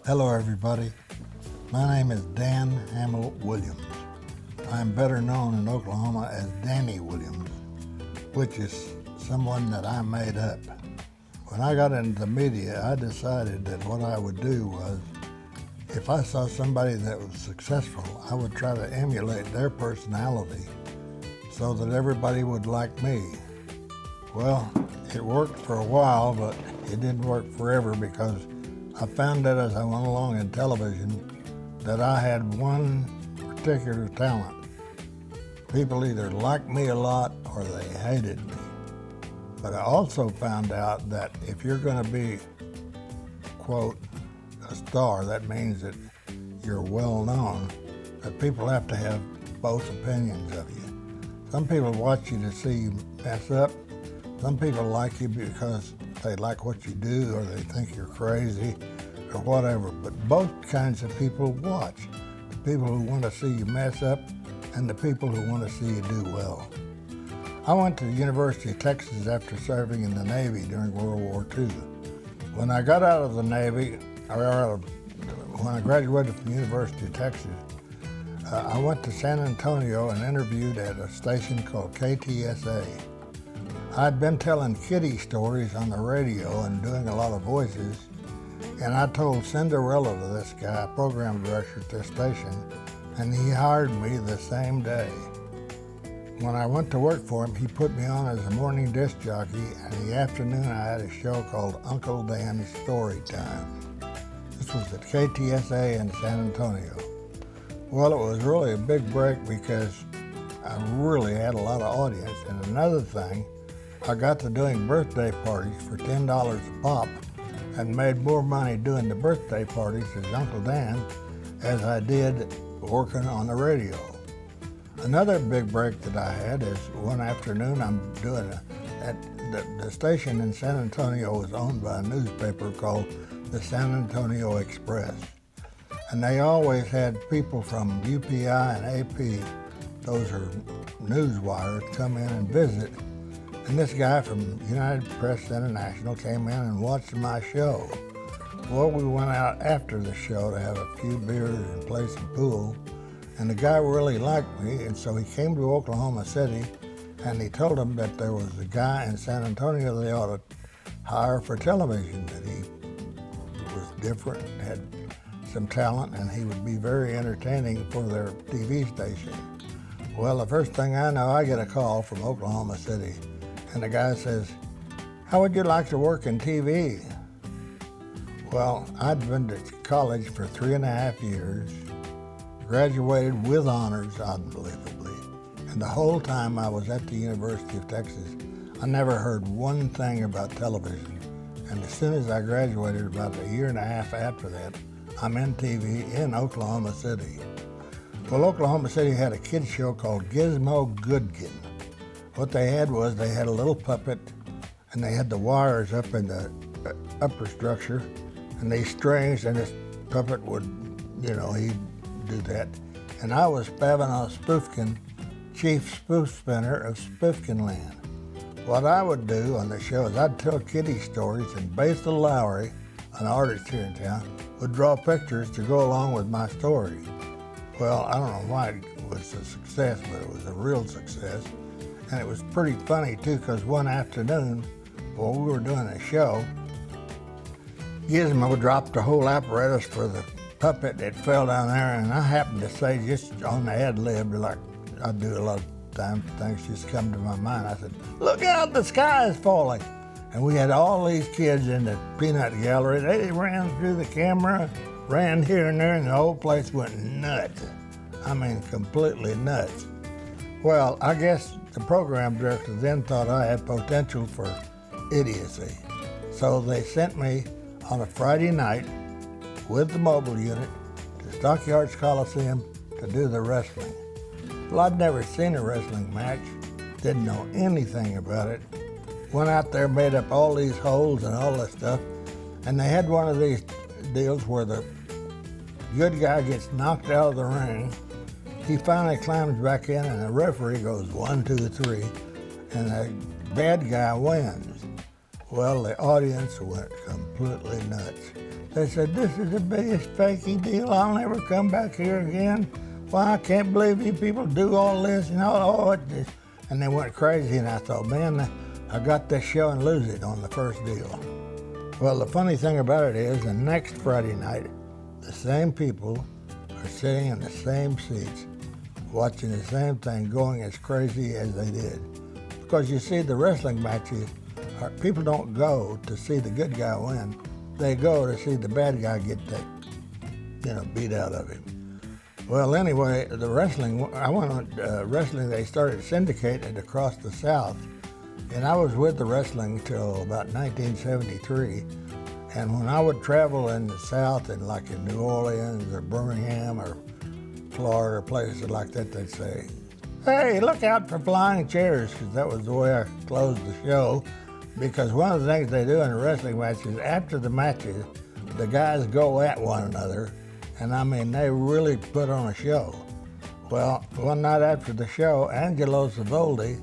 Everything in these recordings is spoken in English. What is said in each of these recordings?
Hello everybody, my name is Dan Hamill Williams. I am better known in Oklahoma as Danny Williams, which is someone that I made up. When I got into the media, I decided that what I would do was, if I saw somebody that was successful, I would try to emulate their personality so that everybody would like me. Well, it worked for a while, but it didn't work forever because I found out as I went along in television that I had one particular talent. People either liked me a lot or they hated me. But I also found out that if you're going to be, quote, a star, that means that you're well known, that people have to have both opinions of you. Some people watch you to see you mess up. Some people like you because they like what you do or they think you're crazy or whatever. But both kinds of people watch. The people who want to see you mess up and the people who want to see you do well. I went to the University of Texas after serving in the Navy during World War II. When I got out of the Navy, when I graduated from the University of Texas, I went to San Antonio and interviewed at a station called KTSA. I'd been telling kiddie stories on the radio and doing a lot of voices, and I told Cinderella to this guy, program director at this station, and he hired me the same day. When I went to work for him, he put me on as a morning disc jockey, and in the afternoon I had a show called Uncle Dan's Story Time. This was at KTSA in San Antonio. Well, it was really a big break because I really had a lot of audience, and another thing, I got to doing birthday parties for $10 a pop and made more money doing the birthday parties as Uncle Dan as I did working on the radio. Another big break that I had is one afternoon I'm doing the station in San Antonio was owned by a newspaper called the San Antonio Express. And they always had people from UPI and AP, those are news wires, come in and visit. And this guy from United Press International came in and watched my show. Well, we went out after the show to have a few beers and play some pool. And the guy really liked me, and so he came to Oklahoma City and he told them that there was a guy in San Antonio they ought to hire for television, that he was different, had some talent, and he would be very entertaining for their TV station. Well, the first thing I know, I get a call from Oklahoma City. And the guy says, "How would you like to work in TV?" Well, I'd been to college for 3.5 years, graduated with honors, unbelievably. And the whole time I was at the University of Texas, I never heard one thing about television. And as soon as I graduated, about 1.5 years after that, I'm in TV in Oklahoma City. Well, Oklahoma City had a kids show called Gizmo Goodkin. What they had was they had a little puppet, and they had the wires up in the upper structure, and these strings, and this puppet would, he'd do that. And I was Pavanaugh Spoofkin, chief spoof spinner of Spoofkin Land. What I would do on the show is I'd tell kiddie stories, and Basil Lowry, an artist here in town, would draw pictures to go along with my story. Well, I don't know why it was a success, but it was a real success. And it was pretty funny too, because one afternoon, while we were doing a show, Gizmo dropped the whole apparatus for the puppet. It fell down there, and I happened to say, just on the ad lib, like I do a lot of times, things just come to my mind. I said, "Look out, the sky is falling." And we had all these kids in the peanut gallery. They ran through the camera, ran here and there, and the whole place went nuts. I mean, completely nuts. Well, I guess the program director then thought I had potential for idiocy. So they sent me on a Friday night with the mobile unit to Stockyards Coliseum to do the wrestling. Well, I'd never seen a wrestling match, didn't know anything about it. Went out there, made up all these holes and all this stuff, and they had one of these deals where the good guy gets knocked out of the ring. He finally climbs back in, and the referee goes 1, 2, 3, and the bad guy wins. Well, the audience went completely nuts. They said, "This is the biggest fakey deal. I'll never come back here again. Why, I can't believe you people do all this and all this." And they went crazy, and I thought, man, I got this show and lose it on the first deal. Well, the funny thing about it is, the next Friday night, the same people are sitting in the same seats, watching the same thing, going as crazy as they did. Because you see, the wrestling matches, people don't go to see the good guy win. They go to see the bad guy get beat out of him. Well, anyway, the wrestling, I went on wrestling, they started syndicating it across the South. And I was with the wrestling till about 1973. And when I would travel in the South, and like in New Orleans or Birmingham or Florida, places like that, they'd say, "Hey, look out for flying chairs," because that was the way I closed the show. Because one of the things they do in a wrestling match is after the matches, the guys go at one another, and I mean, they really put on a show. Well, one night after the show, Angelo Savoldi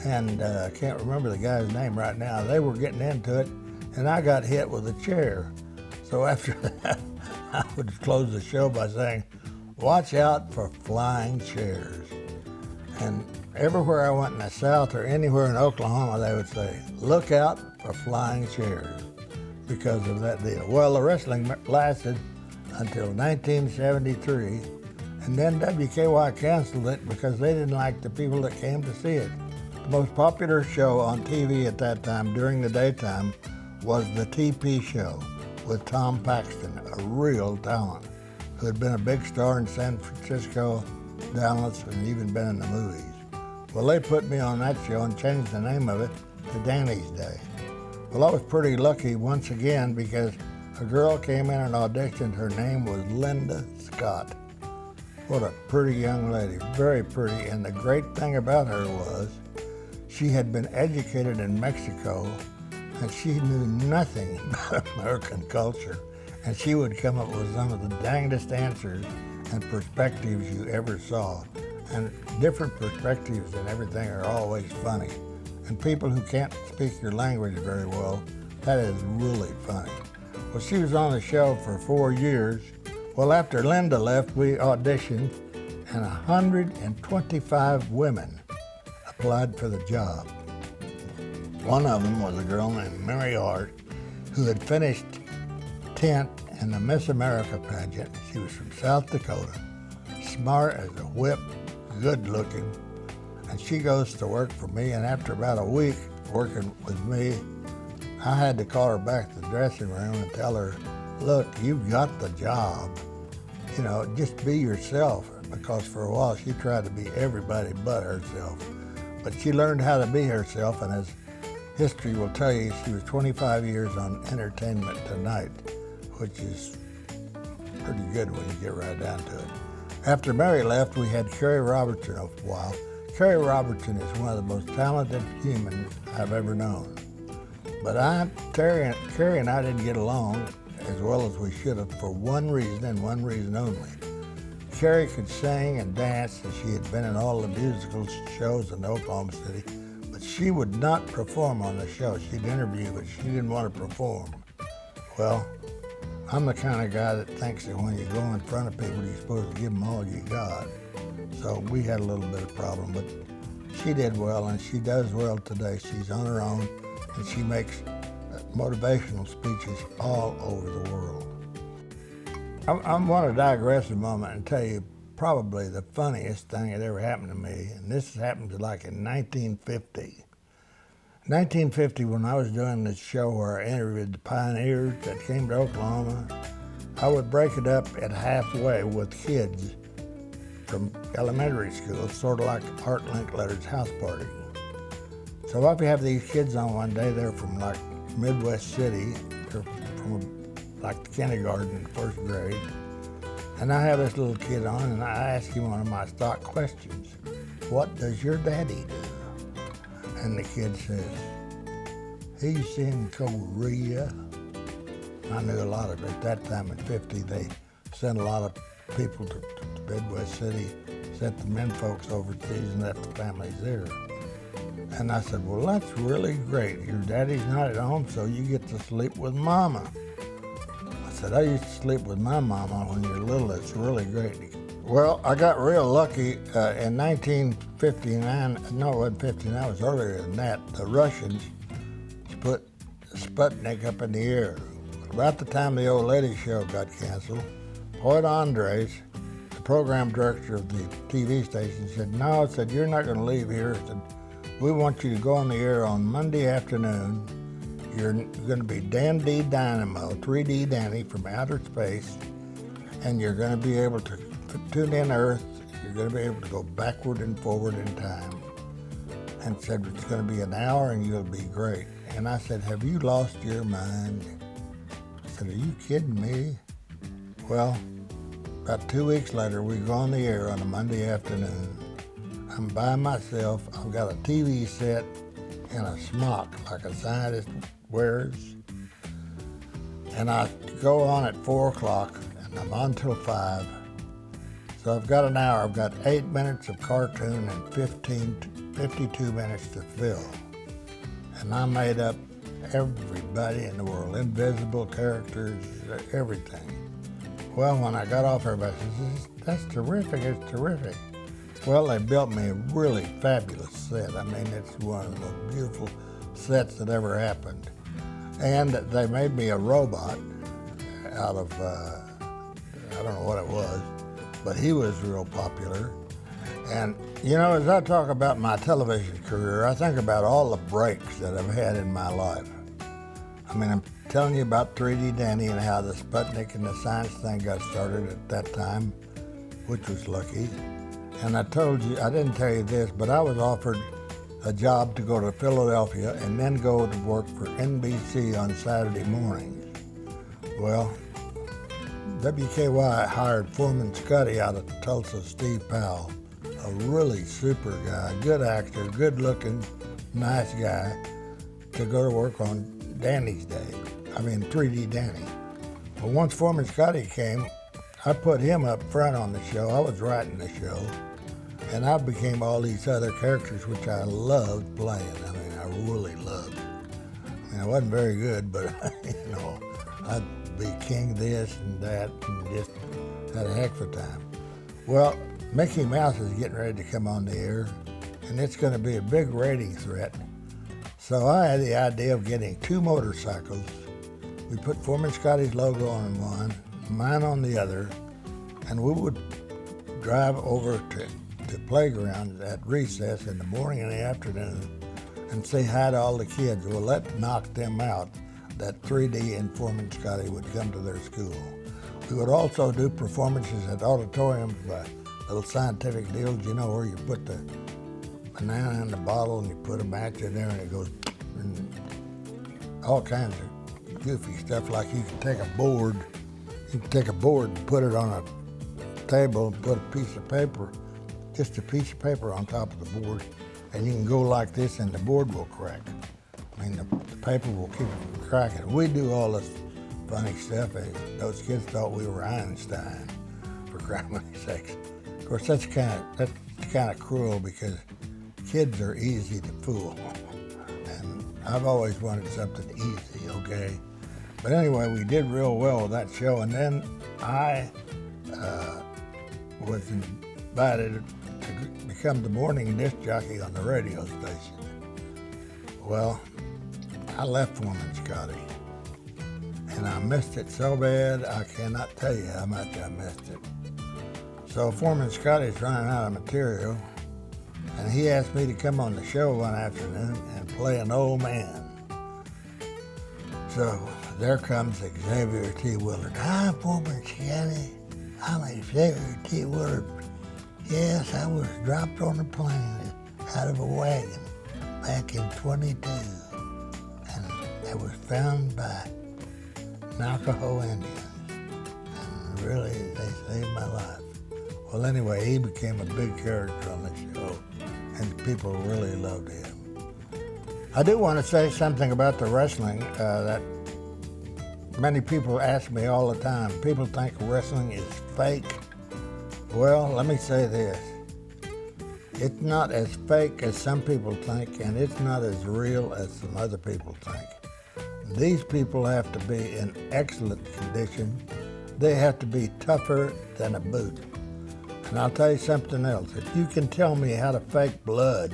and I can't remember the guy's name right now, they were getting into it, and I got hit with a chair. So after that, I would close the show by saying, "Watch out for flying chairs." And everywhere I went in the South or anywhere in Oklahoma, they would say, "Look out for flying chairs," because of that deal. Well, the wrestling lasted until 1973, and then WKY canceled it because they didn't like the people that came to see it. The most popular show on TV at that time during the daytime was the TP show with Tom Paxton, a real talent, who had been a big star in San Francisco, Dallas, and even been in the movies. Well, they put me on that show and changed the name of it to Danny's Day. Well, I was pretty lucky once again because a girl came in and auditioned. Her name was Linda Scott. What a pretty young lady, very pretty. And the great thing about her was she had been educated in Mexico, and she knew nothing about American culture. And she would come up with some of the dangest answers and perspectives you ever saw. And different perspectives and everything are always funny. And people who can't speak your language very well, that is really funny. Well, she was on the show for 4 years. Well, after Linda left, we auditioned, and 125 women applied for the job. One of them was a girl named Mary Hart, who had finished 10th in the Miss America pageant. She was from South Dakota, smart as a whip, good looking, and she goes to work for me, and after about a week working with me, I had to call her back to the dressing room and tell her, "Look, you've got the job. Just be yourself," because for a while she tried to be everybody but herself. But she learned how to be herself, and as history will tell you, she was 25 years on Entertainment Tonight, which is pretty good when you get right down to it. After Mary left, we had Kerry Robertson a while. Kerry Robertson is one of the most talented humans I've ever known. But Kerry and I didn't get along as well as we should have for one reason and one reason only. Kerry could sing and dance, and she had been in all the musical shows in Oklahoma City, but she would not perform on the show. She'd interview, but she didn't want to perform. Well, I'm the kind of guy that thinks that when you go in front of people, you're supposed to give them all you got. So we had a little bit of problem, but she did well, and she does well today. She's on her own, and she makes motivational speeches all over the world. I want to digress a moment and tell you probably the funniest thing that ever happened to me, and this happened like in 1950. 1950, when I was doing this show where I interviewed the pioneers that came to Oklahoma, I would break it up at halfway with kids from elementary school, sort of like Art Linkletter's house party. So if you have these kids on one day, they're from like Midwest City, they're from like the kindergarten, first grade, and I have this little kid on, and I ask him one of my stock questions: "What does your daddy do?" And the kid says, "He's in Korea." I knew a lot of it. At that time in 50, they sent a lot of people to Midwest City, sent the men folks overseas and left the families there. And I said, "Well, that's really great. Your daddy's not at home, so you get to sleep with Mama." I said, I used to sleep with my mama when you're little. It's really great. Well, I got real lucky in 1959. No, it wasn't 59, it was earlier than that. The Russians put Sputnik up in the air. About the time the old lady show got canceled, Hoyt Andres, the program director of the TV station, said, no, said, you're not going to leave here. Said, we want you to go on the air on Monday afternoon. You're going to be Dan-D-Dynamo, 3D Danny from outer space, and you're going to be able to tune in Earth. You're going to be able to go backward and forward in time. And said, it's going to be an hour and you'll be great. And I said, have you lost your mind? I said, are you kidding me? Well, about 2 weeks later, we go on the air on a Monday afternoon. I'm by myself. I've got a TV set and a smock like a scientist wears. And I go on at 4 o'clock and I'm on till 5. So I've got an hour. I've got 8 minutes of cartoon and 52 minutes to fill. And I made up everybody in the world, invisible characters, everything. Well, when I got off, everybody says, that's terrific, it's terrific. Well, they built me a really fabulous set. I mean, it's one of the most beautiful sets that ever happened. And they made me a robot out of, I don't know what it was, but he was real popular. And, you know, as I talk about my television career, I think about all the breaks that I've had in my life. I mean, I'm telling you about 3D Danny and how the Sputnik and the science thing got started at that time, which was lucky. And I told you, I didn't tell you this, but I was offered a job to go to Philadelphia and then go to work for NBC on Saturday mornings. Well, WKY hired Foreman Scotty out of Tulsa, Steve Powell, a really super guy, good actor, good looking, nice guy, to go to work on Danny's Day. I mean, 3D Danny. Well, once Foreman Scotty came, I put him up front on the show. I was writing the show. And I became all these other characters, which I loved playing. I mean, I really loved it. I mean, I wasn't very good, but, you know, I'd be king this and that and just had a heck of a time. Well, Mickey Mouse is getting ready to come on the air, and it's going to be a big rating threat. So I had the idea of getting 2 motorcycles. We put Foreman Scotty's logo on one, mine on the other, and we would drive over to the playground at recess in the morning and the afternoon and say hi to all the kids. Well, that knocked them out, that 3D and Foreman Scotty would come to their school. We would also do performances at auditoriums by little scientific deals, you know, where you put the banana in the bottle and you put a match in there and it goes, and all kinds of goofy stuff, like you can take a board and put it on a table and put a piece of paper, just a piece of paper on top of the board, and you can go like this and the board will crack. I mean, the paper will keep it from cracking. We do all this funny stuff, and those kids thought we were Einstein, for crying sakes. Of course, that's kind of cruel because kids are easy to fool, and I've always wanted something easy, okay? But anyway, we did real well with that show, and then I was invited to become the morning disc jockey on the radio station. Well, I left Foreman Scotty, and I missed it so bad, I cannot tell you how much I missed it. So Foreman Scotty's running out of material, and he asked me to come on the show one afternoon and play an old man. So there comes Xavier T. Willard. Hi, Foreman Scotty. I'm Xavier T. Willard. Yes, I was dropped on a plane out of a wagon back in 22, and I was found by Navajo Indians, and really, they saved my life. Well, anyway, he became a big character on the show, and people really loved him. I do want to say something about the wrestling that many people ask me all the time. People think wrestling is fake. Well, let me say this. It's not as fake as some people think, and it's not as real as some other people think. These people have to be in excellent condition. They have to be tougher than a boot. And I'll tell you something else. If you can tell me how to fake blood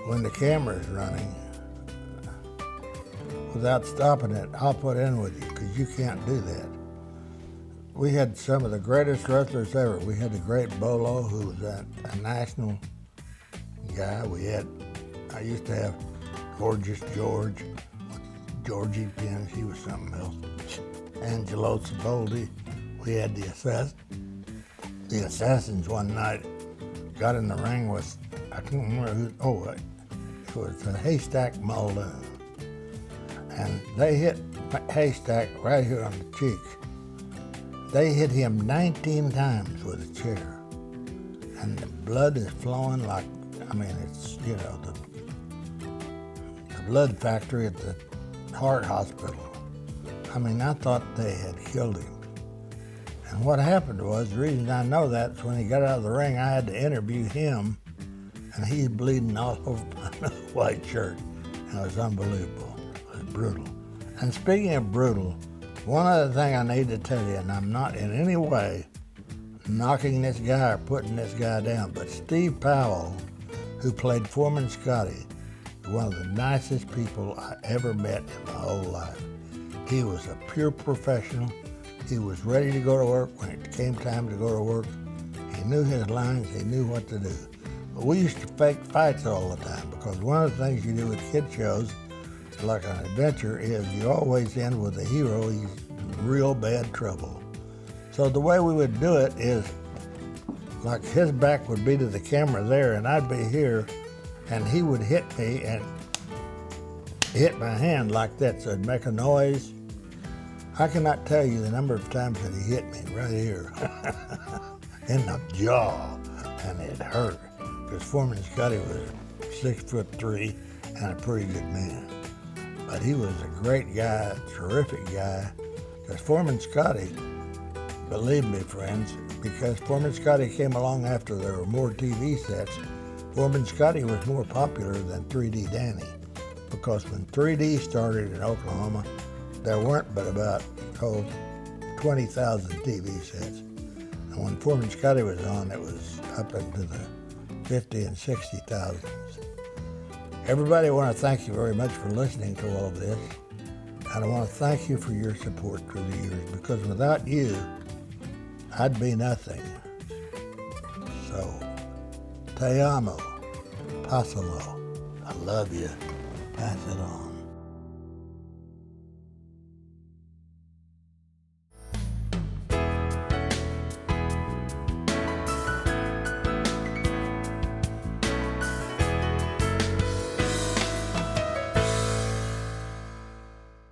when the camera's running without stopping it, I'll put in with you, because you can't do that. We had some of the greatest wrestlers ever. We had the great Bolo, who was a national guy. I used to have Gorgeous George, Georgie Penn, she was something else. Angelo Ciboldi. We had the Assassins one night, got in the ring with, I can't remember who, it was a Haystack Muldoon. And they hit Haystack right here on the cheek. They hit him 19 times with a chair. And the blood is flowing like, it's, the blood factory at the heart hospital. I thought they had killed him. And what happened was, the reason I know that is when he got out of the ring, I had to interview him, and he's bleeding all over my white shirt. And it was unbelievable. It was brutal. And speaking of brutal, one other thing I need to tell you, and I'm not in any way knocking this guy or putting this guy down, but Steve Powell, who played Foreman Scotty, one of the nicest people I ever met in my whole life. He was a pure professional. He was ready to go to work when it came time to go to work. He knew his lines, he knew what to do. But we used to fake fights all the time, because one of the things you do with kid shows, like an adventure, is you always end with the hero. He's in real bad trouble. So the way we would do it is, like, his back would be to the camera there, and I'd be here, and he would hit me and hit my hand like that, so it'd make a noise. I cannot tell you the number of times that he hit me right here in the jaw, and it hurt, because Foreman Scotty was 6'3" and a pretty good man. But he was a great guy, terrific guy, because Foreman Scotty, believe me, friends, because Foreman Scotty came along after there were more TV sets, Foreman Scotty was more popular than 3D Danny, because when 3D started in Oklahoma, there weren't but about 20,000 TV sets. And when Foreman Scotty was on, it was up into the 50 and 60,000s. Everybody, I want to thank you very much for listening to all of this. And I want to thank you for your support through the years, because without you, I'd be nothing. So, te amo, passalo. I love you. Pass it on.